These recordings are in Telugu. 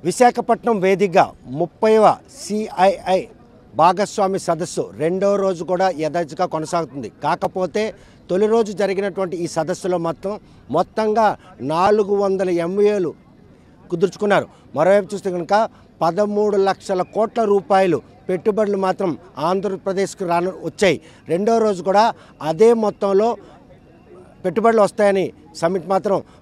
విశాఖపట్నం వేదికగా 30వ CII భాగస్వామి సదస్సు రెండో రోజు కూడా యథావిధిగా కొనసాగుతుంది. కాకపోతే తొలి రోజు జరిగినటువంటి ఈ సదస్సులో మొత్తంగా 400 MOUలు కుదుర్చుకున్నారు. మరోవైపు చూస్తే కనుక 13 లక్షల కోట్ల రూపాయలు పెట్టుబడులు ఆంధ్రప్రదేశ్కు వచ్చాయి. రెండో రోజు కూడా అదే మొత్తంలో పెట్టుబడులు వస్తాయని సమిట్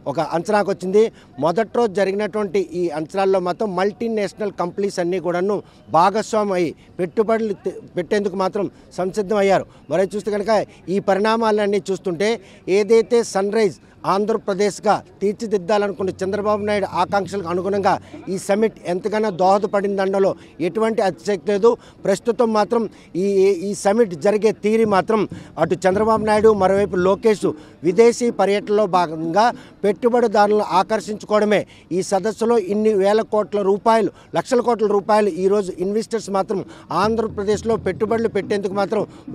ఒక అంచనాకు వచ్చింది. మొదటి రోజు జరిగినటువంటి ఈ అంచనాల్లో మల్టీనేషనల్ కంపెనీస్ అన్నీ కూడాను భాగస్వామి అయ్యి పెట్టుబడులు పెట్టేందుకు సంసిద్ధం అయ్యారు. మరి చూస్తే కనుక ఈ పరిణామాలన్నీ చూస్తుంటే ఏదైతే సన్ రైజ్ ఆంధ్రప్రదేశ్గా తీర్చిదిద్దాలనుకున్న చంద్రబాబు నాయుడు ఆకాంక్షలకు అనుగుణంగా ఈ సమిట్ ఎంతగానో దోహదపడిందనడంలో ఎటువంటి అతిశక్తి లేదు. ప్రస్తుతం ఈ సమిట్ జరిగే తీరి అటు చంద్రబాబు నాయుడు మరోవైపు లోకేష్ విదేశీ పర్యటనలో భాగంగా పెట్టుబడిదారులను ఆకర్షించుకోవడమే. ఈ సదస్సులో ఇన్ని వేల కోట్ల రూపాయలు, లక్షల కోట్ల రూపాయలు ఈరోజు ఇన్వెస్టర్స్ ఆంధ్రప్రదేశ్లో పెట్టుబడులు పెట్టేందుకు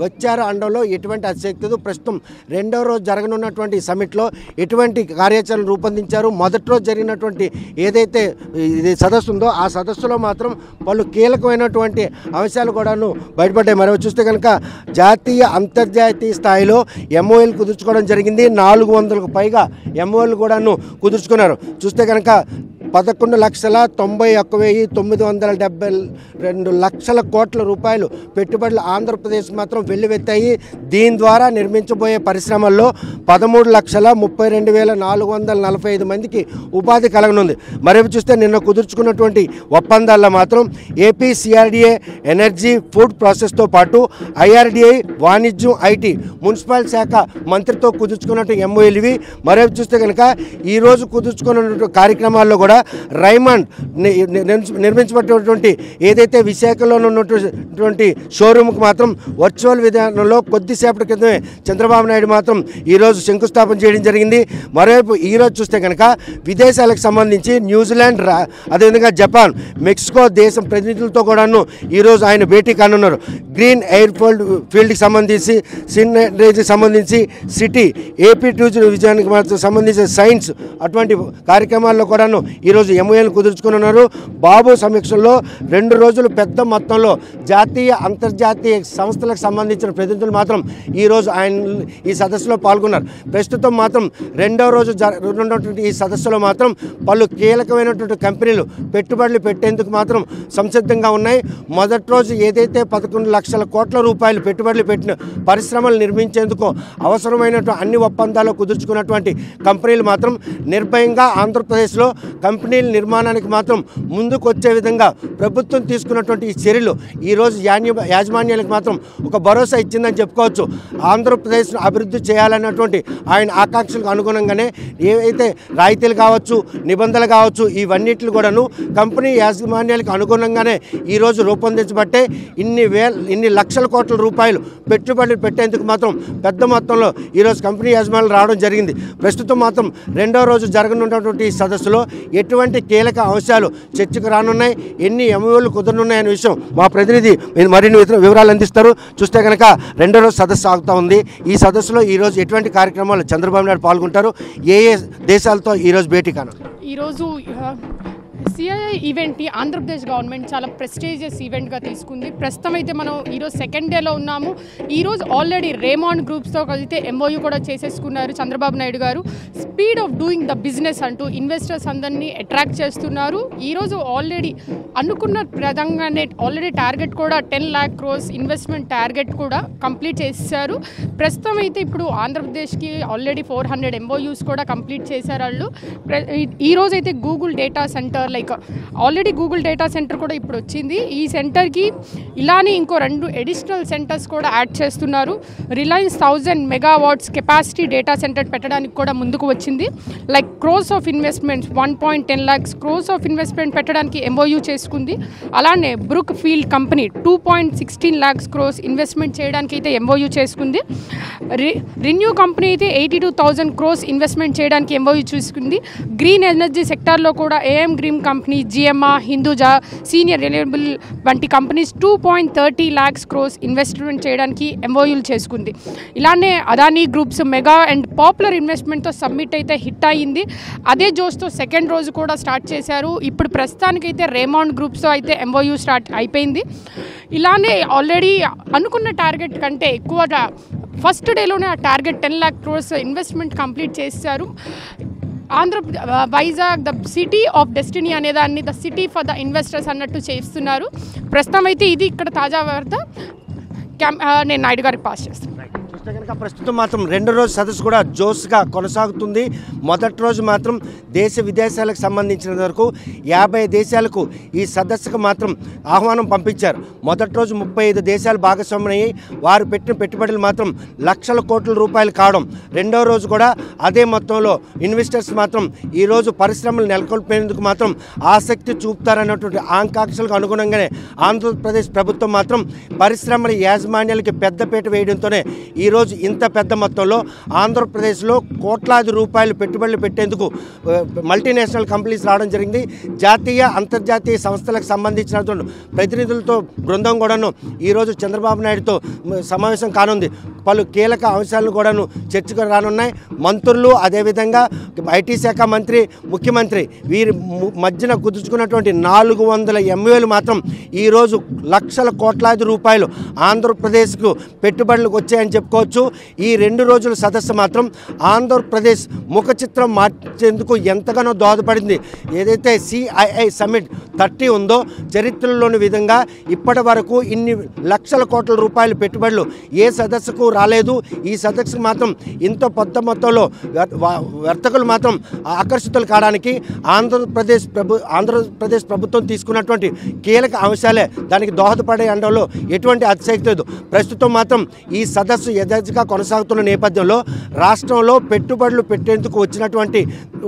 వచ్చారు అనడంలో ఎటువంటి అతిశక్తి లేదు. ప్రస్తుతం రెండో రోజు జరగనున్నటువంటి సమిట్లో ఎటువంటి కార్యాచరణ రూపొందించారు. మొదటి రోజు జరిగినటువంటి ఏదైతే సదస్సు ఉందో ఆ సదస్సులో పలు కీలకమైనటువంటి అంశాలు కూడాను బయటపడ్డాయి. మరో చూస్తే కనుక జాతీయ అంతర్జాతీయ స్థాయిలో MOUలు కుదుర్చుకోవడం జరిగింది. 400కు పైగా MOUలు కూడాను కుదుర్చుకున్నారు. చూస్తే కనుక 11,91,972 లక్షల కోట్ల రూపాయలు పెట్టుబడులు ఆంధ్రప్రదేశ్ వెల్లువెత్తాయి. దీని ద్వారా నిర్మించబోయే పరిశ్రమల్లో 13,32,445 మందికి ఉపాధి కలగనుంది. మరేపు చూస్తే నిన్న కుదుర్చుకున్నటువంటి ఒప్పందాల్లో ఏపీ CRDA ఎనర్జీ ఫుడ్ ప్రాసెస్తో పాటు IRDI వాణిజ్యం IT మున్సిపల్ శాఖ మంత్రితో కుదుర్చుకున్నట్టు MOUలు ఇవి. మరేపు చూస్తే కనుక ఈరోజు కుదుర్చుకున్న కార్యక్రమాల్లో కూడా రైమండ్ నిర్మించబడినటువంటి ఏదైతే విశాఖలో ఉన్నటువంటి షోరూమ్కు వర్చువల్ విధానంలో కొద్దిసేపటి క్రితమే చంద్రబాబు నాయుడు ఈరోజు శంకుస్థాపన చేయడం జరిగింది. మరోవైపు ఈరోజు చూస్తే కనుక విదేశాలకు సంబంధించి న్యూజిలాండ్, అదేవిధంగా జపాన్, మెక్సికో దేశం ప్రతినిధులతో కూడాను ఈరోజు ఆయన భేటీ కానున్నారు. గ్రీన్ ఎయిర్ ఫీల్డ్కి సంబంధించి, సినర్జీకి సంబంధించి, సిటీ ఏపీ టూరిజం విజయానికి సంబంధించిన సైన్స్ అటువంటి కార్యక్రమాల్లో కూడాను ఈరోజు MOUలు కుదుర్చుకున్నారు. బాబు సమీక్షల్లో 2 రోజులు పెద్ద మొత్తంలో జాతీయ అంతర్జాతీయ సంస్థలకు సంబంధించిన ప్రతినిధులు ఈరోజు ఆయన ఈ సదస్సులో పాల్గొన్నారు. ప్రస్తుతం రెండో రోజు ఉన్నటువంటి ఈ సదస్సులో పలు కీలకమైనటువంటి కంపెనీలు పెట్టుబడులు పెట్టేందుకు సంసిద్ధంగా ఉన్నాయి. మొదటి రోజు ఏదైతే 11 లక్షల కోట్ల రూపాయలు పెట్టుబడులు పెట్టిన పరిశ్రమలు నిర్మించేందుకు అవసరమైనటువంటి అన్ని ఒప్పందాలు కుదుర్చుకున్నటువంటి కంపెనీలు నిర్భయంగా ఆంధ్రప్రదేశ్లో కంపెనీల నిర్మాణానికి ముందుకు వచ్చే విధంగా ప్రభుత్వం తీసుకున్నటువంటి ఈ చర్యలు ఈరోజు యాజమాన్యాలకు ఒక భరోసా ఇచ్చిందని చెప్పుకోవచ్చు. ఆంధ్రప్రదేశ్ను అభివృద్ధి చేయాలన్నటువంటి ఆయన ఆకాంక్షలకు అనుగుణంగానే ఏవైతే రాయితీలు కావచ్చు, నిబంధనలు కావచ్చు, ఇవన్నిటిని కూడాను కంపెనీ యాజమాన్యాలకు అనుగుణంగానే ఈరోజు రూపొందించబట్టే ఇన్ని లక్షల కోట్ల రూపాయలు పెట్టుబడులు పెట్టేందుకు పెద్ద మొత్తంలో ఈరోజు కంపెనీ యాజమాన్యాలు రావడం జరిగింది. ప్రస్తుతం రెండో రోజు జరగనున్నటువంటి ఈ సదస్సులో ఎటువంటి కీలక అంశాలు చర్చకు రానున్నాయి, ఎన్ని MOUలు కుదరనున్నాయనే విషయం మా ప్రతినిధి మరిన్ని వివరాలు అందిస్తారు. చూస్తే కనుక రెండో రోజు సదస్సు సాగుతూ ఉంది. ఈ సదస్సులో ఈరోజు ఎటువంటి కార్యక్రమాలు చంద్రబాబు నాయుడు పాల్గొంటారు, ఏ దేశాలతో ఈరోజు భేటీ కానున్నారు? ఈరోజు CII ఈవెంట్ని ఆంధ్రప్రదేశ్ గవర్నమెంట్ చాలా ప్రెస్టీజియస్ ఈవెంట్గా తీసుకుంది. ప్రస్తుతం అయితే మనం ఈరోజు సెకండ్ డేలో ఉన్నాము. ఈరోజు ఆల్రెడీ రేమాండ్ గ్రూప్స్తో కలిగితే MOU కూడా చేసేసుకున్నారు చంద్రబాబు నాయుడు గారు. Speed of doing the business అంటూ ఇన్వెస్టర్స్ అందరినీ అట్రాక్ట్ చేస్తున్నారు. ఈరోజు ఆల్రెడీ అనుకున్న విధంగానే ఆల్రెడీ టార్గెట్ కూడా 10 lakh crores ఇన్వెస్ట్మెంట్ టార్గెట్ కూడా కంప్లీట్ చేశారు. ప్రస్తుతం అయితే ఇప్పుడు ఆంధ్రప్రదేశ్కి ఆల్రెడీ 400 MOUs కూడా కంప్లీట్ చేశారు వాళ్ళు. ఈరోజు అయితే Google data center already Google data center కూడా ఇప్పుడు వచ్చింది. ఈ సెంటర్కి ఇలానే ఇంకో 2 అడిషనల్ సెంటర్స్ కూడా యాడ్ చేస్తున్నారు. Reliance 1000 megawatts capacity data center పెట్టడానికి కూడా ముందుకు వచ్చింది. Crores of investments 1.10 lakhs crores of investment పెట్టడానికి MOU చేసుకుంది. అలానే Brookfield company 2.16 lakhs crores investment చేయడానికి అయితే MOU చేసుకుంది. రిన్యూ కంపెనీ అయితే 82,000 crores ఇన్వెస్ట్మెంట్ చేయడానికి MOU చేసుకుంది. గ్రీన్ ఎనర్జీ సెక్టార్లో కూడా AM green company, GMR, Hinduja, senior reliable వంటి కంపెనీస్ 2.30 lakhs crores ఇన్వెస్ట్మెంట్ చేయడానికి ఎంఓయూలు చేసుకుంది. ఇలానే Adani groups mega and popular ఇన్వెస్ట్మెంట్తో సబ్మిట్ అయితే హిట్ అయ్యింది. అదే జోస్తో సెకండ్ రోజు కూడా స్టార్ట్ చేశారు. ఇప్పుడు ప్రస్తుతానికైతే రేమాండ్ గ్రూప్స్తో అయితే ఎంఓయూ స్టార్ట్ అయిపోయింది. ఇలానే ఆల్రెడీ అనుకున్న టార్గెట్ కంటే ఎక్కువ ఫస్ట్ డేలోనే ఆ target 10 lakh crores investment complete చేశారు. Vizag the city of destiny అనేదాన్ని the city for the investors అన్నట్టు చేస్తున్నారు. ప్రస్తుతం అయితే ఇది ఇక్కడ తాజా వార్త. నేను నాయుడు గారికి పాస్ చేస్తాను. చూస్తే కనుక ప్రస్తుతం మాత్రం రెండో రోజు సదస్సు కూడా జోస్గా కొనసాగుతుంది. మొదటి రోజు మాత్రం దేశ విదేశాలకు సంబంధించిన వరకు 50 దేశాలకు ఈ సదస్సుకు మాత్రం ఆహ్వానం పంపించారు. మొదటి రోజు 35 దేశాలు భాగస్వామ్యమయ్యాయి. వారు పెట్టిన పెట్టుబడులు మాత్రం లక్షల కోట్ల రూపాయలు కావడం. రెండో రోజు కూడా అదే మొత్తంలో ఇన్వెస్టర్స్ మాత్రం ఈరోజు పరిశ్రమలు నెలకొల్పేందుకు మాత్రం ఆసక్తి చూపుతారన్నటువంటి ఆకాంక్షలకు అనుగుణంగానే ఆంధ్రప్రదేశ్ ప్రభుత్వం మాత్రం పరిశ్రమల యాజమాన్యాలకి పెద్దపీట వేయడంతోనే ఈరోజు ఇంత పెద్ద మొత్తంలో ఆంధ్రప్రదేశ్లో కోట్లాది రూపాయలు పెట్టుబడులు పెట్టేందుకు మల్టీనేషనల్ కంపెనీస్ రావడం జరిగింది. జాతీయ అంతర్జాతీయ సంస్థలకు సంబంధించినటువంటి ప్రతినిధులతో బృందం కూడాను ఈరోజు చంద్రబాబు నాయుడుతో సమావేశం కానుంది. పలు కీలక అంశాలను కూడాను చర్చకు రానున్నాయి. మంత్రులు, అదేవిధంగా ఐటీ శాఖ మంత్రి, ముఖ్యమంత్రి వీరి మధ్యన కుదుర్చుకున్నటువంటి 400 MOUలు మాత్రం ఈరోజు లక్షల కోట్లాది రూపాయలు ఆంధ్రప్రదేశ్కు పెట్టుబడులకు వచ్చాయని చెప్పుకోవచ్చు. ఈ 2 రోజుల సదస్సు మాత్రం ఆంధ్రప్రదేశ్ ముఖ చిత్రం మార్చేందుకు ఎంతగానో దోహదపడింది. ఏదైతే CII సమ్మిట్ 30 ఉందో చరిత్రలోని విధంగా ఇప్పటి వరకు ఇన్ని లక్షల కోట్ల రూపాయల పెట్టుబడులు ఏ సదస్సుకు రాలేదు. ఈ సదస్సుకు మాత్రం ఇంత పెద్ద మొత్తంలో వర్తకులు మాత్రం ఆకర్షితులు కావడానికి ఆంధ్రప్రదేశ్ ప్రభుత్వం తీసుకున్నటువంటి కీలక అంశాలే దానికి దోహదపడే అండంలో ఎటువంటి అతిశక్తి లేదు. ప్రస్తుతం మాత్రం ఈ సదస్సు యథావిధిగా కొనసాగుతున్న నేపథ్యంలో రాష్ట్రంలో పెట్టుబడులు పెట్టేందుకు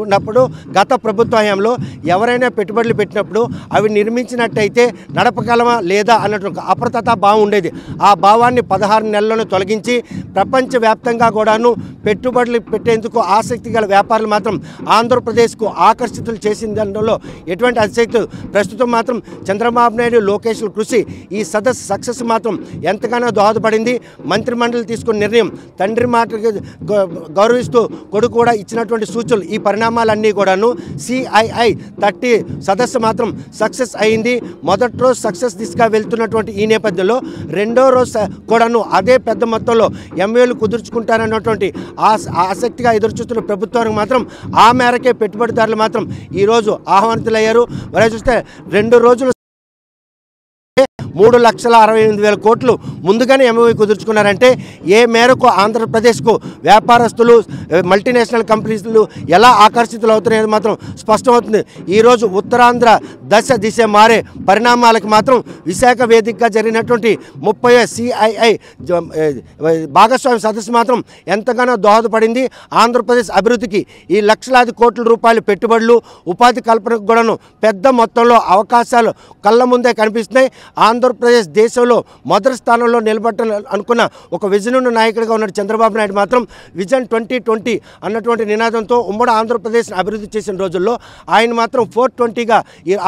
ఉన్నప్పుడు గత ప్రభుత్వ హయాంలో ఎవరైనా పెట్టుబడులు పెట్టినప్పుడు అవి నిర్మించినట్టయితే నడపగలమా లేదా అన్నటువంటి అప్రతత భావం ఉండేది. ఆ భావాన్ని 16 నెలల్లోనే తొలగించి ప్రపంచవ్యాప్తంగా కూడాను పెట్టుబడులు పెట్టేందుకు ఆసక్తి గల వ్యాపారులు మాత్రం ఆంధ్రప్రదేశ్కు ఆకర్షితులు చేసిన దానిలో ఎటువంటి అతిశక్తి. ప్రస్తుతం మాత్రం చంద్రబాబు నాయుడు, లోకేష్ల కృషి ఈ సదస్సు సక్సెస్ మాత్రం ఎంతగానో దోహదపడింది. మంత్రిమండలి తీసుకున్న నిర్ణయం, తండ్రి మాటకి గౌరవిస్తూ కొడుకు కూడా ఇచ్చినటువంటి సూచనలు, ఈ పరిణామాలన్నీ కూడాను CII 30 సదస్సు మాత్రం సక్సెస్ అయింది. మొదటి రోజు సక్సెస్ దిశగా వెళ్తున్నటువంటి ఈ నేపథ్యంలో రెండో రోజు కూడాను అదే పెద్ద మొత్తంలో MOUలు కుదుర్చుకుంటారన్నటువంటి ఆసక్తిగా ఎదురుచూస్తున్న ప్రభుత్వానికి మాత్రం ఆ మేరకే పెట్టుబడిదారులు మాత్రం ఈరోజు ఆహ్వానితులయ్యారు. మరి చూస్తే 2 రోజులు 3,68,000 కోట్లు ముందుగానే MOU కుదుర్చుకున్నారంటే ఏ మేరకు ఆంధ్రప్రదేశ్కు వ్యాపారస్తులు, మల్టీనేషనల్ కంపెనీలు ఎలా ఆకర్షితులు అవుతున్నాయని మాత్రం స్పష్టమవుతుంది. ఈరోజు ఉత్తరాంధ్ర దిశ మారే పరిణామాలకు మాత్రం విశాఖ వేదికగా జరిగినటువంటి 30వ CII భాగస్వామ్య సదస్సు మాత్రం ఎంతగానో దోహదపడింది. ఆంధ్రప్రదేశ్ అభివృద్ధికి ఈ లక్షలాది కోట్ల రూపాయల పెట్టుబడులు, ఉపాధి కల్పనకు కూడాను పెద్ద మొత్తంలో అవకాశాలు కళ్ళ ముందే కనిపిస్తున్నాయి. ఆంధ్రప్రదేశ్ దేశంలో మొదటి స్థానంలో నిలబడాలనుకున్న ఒక విజన్ ఉన్న నాయకుడిగా ఉన్న చంద్రబాబు నాయుడు మాత్రం విజన్ 2020 అన్నటువంటి నినాదంతో ఉమ్మడి ఆంధ్రప్రదేశ్ని అభివృద్ధి చేసిన రోజుల్లో ఆయన మాత్రం 420గా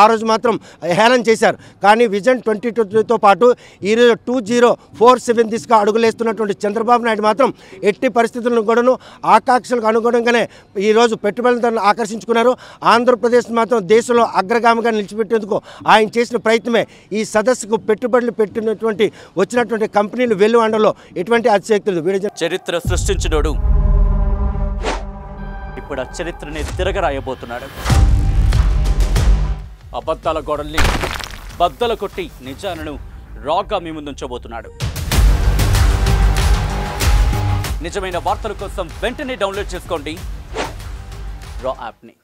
ఆ రోజు మాత్రం హేళన చేశారు. కానీ విజన్ 2020తో పాటు ఈరోజు 2047 దిశగా అడుగులేస్తున్నటువంటి చంద్రబాబు నాయుడు మాత్రం ఎట్టి పరిస్థితులను కూడాను ఆకాంక్షలకు అనుగుణంగానే ఈరోజు పెట్టుబడులను ఆకర్షించుకున్నారు. ఆంధ్రప్రదేశ్ మాత్రం దేశంలో అగ్రగామిగా నిలిచిపెట్టేందుకు ఆయన చేసిన ప్రయత్నమే ఈ సదస్సుకు పెట్టుబడులు వచ్చినటువంటి కంపెనీలు వెలువడంలో ఎటువంటి అతిశక్తి లేదు. చరిత్ర సృష్టించినోడు ఇప్పుడు ఆ చరిత్రని తిరగరాయబోతున్నాడు. అబద్ధాల గోడల్ని బద్దలు కొట్టి నిజాలను రాగా మీ ముందుంచబోతున్నాడు. నిజమైన వార్తల కోసం వెంటనే డౌన్లోడ్ చేసుకోండి రా యాప్ని.